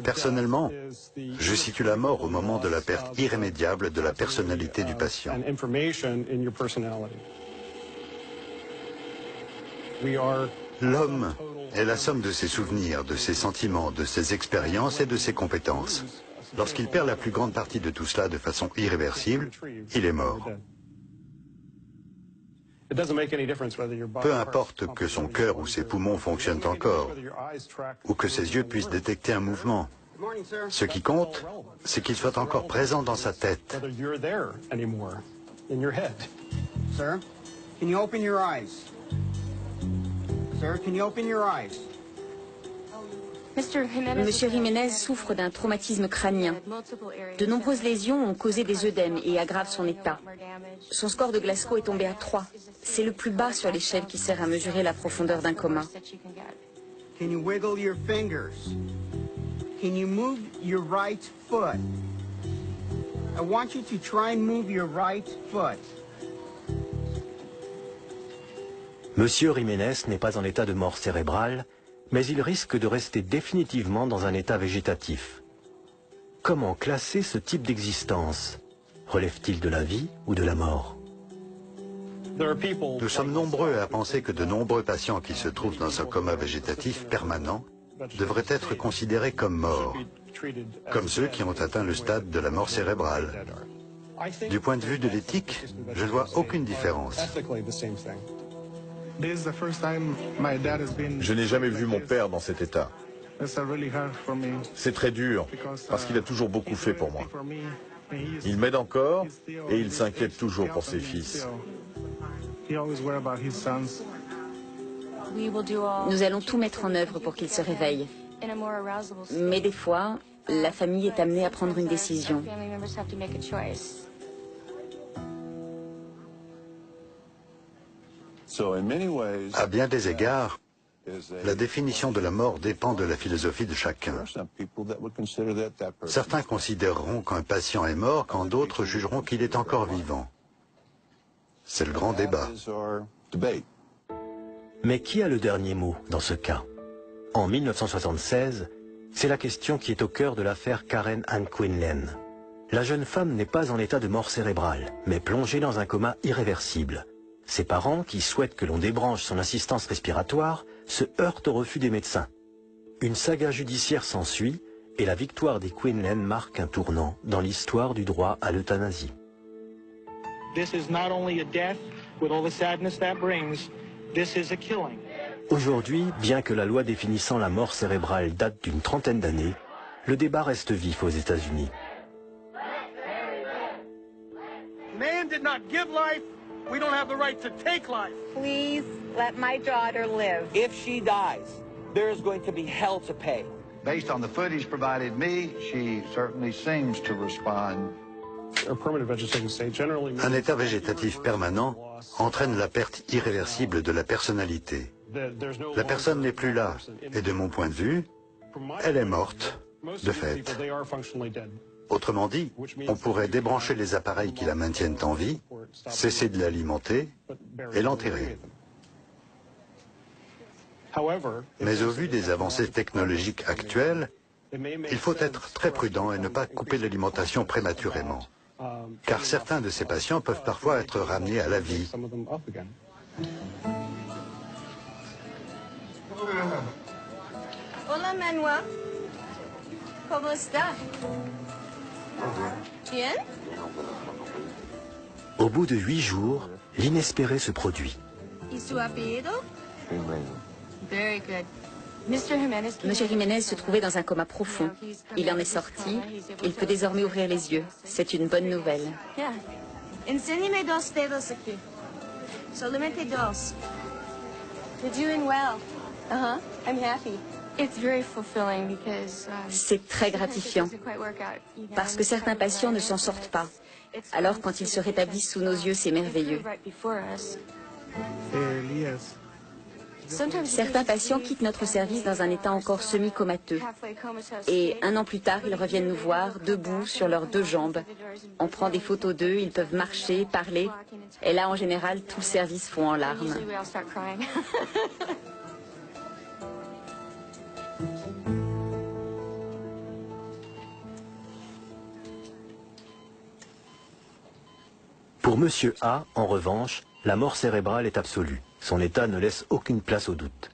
Personnellement, je situe la mort au moment de la perte irrémédiable de la personnalité du patient. L'homme est la somme de ses souvenirs, de ses sentiments, de ses expériences et de ses compétences. Lorsqu'il perd la plus grande partie de tout cela de façon irréversible, il est mort. Peu importe que son cœur ou ses poumons fonctionnent encore, ou que ses yeux puissent détecter un mouvement. Ce qui compte, c'est qu'il soit encore présent dans sa tête. Sir, can you open your eyes? Sir, can you open your eyes? Monsieur Jiménez souffre d'un traumatisme crânien. De nombreuses lésions ont causé des œdèmes et aggravent son état. Son score de Glasgow est tombé à 3. C'est le plus bas sur l'échelle qui sert à mesurer la profondeur d'un coma. Can you wiggle your fingers? Can you move your right foot? I want you to try and move your right foot. Monsieur Jiménez n'est pas en état de mort cérébrale, mais il risque de rester définitivement dans un état végétatif. Comment classer ce type d'existence? Relève-t-il de la vie ou de la mort? Nous sommes nombreux à penser que de nombreux patients qui se trouvent dans un coma végétatif permanent devraient être considérés comme morts, comme ceux qui ont atteint le stade de la mort cérébrale. Du point de vue de l'éthique, je ne vois aucune différence. Je n'ai jamais vu mon père dans cet état. C'est très dur, parce qu'il a toujours beaucoup fait pour moi. Il m'aide encore et il s'inquiète toujours pour ses fils. Nous allons tout mettre en œuvre pour qu'il se réveille. Mais des fois, la famille est amenée à prendre une décision. À bien des égards, la définition de la mort dépend de la philosophie de chacun. Certains considéreront qu'un patient est mort quand d'autres jugeront qu'il est encore vivant. C'est le grand débat. Mais qui a le dernier mot dans ce cas? En 1976, c'est la question qui est au cœur de l'affaire Karen Ann Quinlan. La jeune femme n'est pas en état de mort cérébrale, mais plongée dans un coma irréversible. Ses parents, qui souhaitent que l'on débranche son assistance respiratoire, se heurtent au refus des médecins. Une saga judiciaire s'ensuit et la victoire des Quinlan marque un tournant dans l'histoire du droit à l'euthanasie. Aujourd'hui, bien que la loi définissant la mort cérébrale date d'une trentaine d'années, le débat reste vif aux États-Unis. Man did not give life. We don't have the right to take life. Please let my daughter live. If she dies, there's going to be hell to pay. Based on the footage provided me, she certainly seems to respond. Un état végétatif permanent entraîne la perte irréversible de la personnalité. La personne n'est plus là, et de mon point de vue, elle est morte, de fait. Autrement dit, on pourrait débrancher les appareils qui la maintiennent en vie, cesser de l'alimenter et l'enterrer. Mais au vu des avancées technologiques actuelles, il faut être très prudent et ne pas couper l'alimentation prématurément, car certains de ces patients peuvent parfois être ramenés à la vie. Hola, Manuel. ¿Cómo está? Bien? Au bout de 8 jours, l'inespéré se produit. ¿Y su apellido? Very good. Monsieur Jiménez se trouvait dans un coma profond. Il en est sorti. Il peut désormais ouvrir les yeux. C'est une bonne nouvelle. Yeah. Enséñame dos dedos aquí. Solamente dos. You're doing well. Uh-huh. I'm happy. C'est très gratifiant, parce que certains patients ne s'en sortent pas. Alors quand ils se rétablissent sous nos yeux, c'est merveilleux. Certains patients quittent notre service dans un état encore semi-comateux. Et un an plus tard, ils reviennent nous voir, debout, sur leurs 2 jambes. On prend des photos d'eux, ils peuvent marcher, parler. Et là, en général, tout le service fond en larmes. Pour Monsieur A, en revanche, la mort cérébrale est absolue. Son état ne laisse aucune place au doute.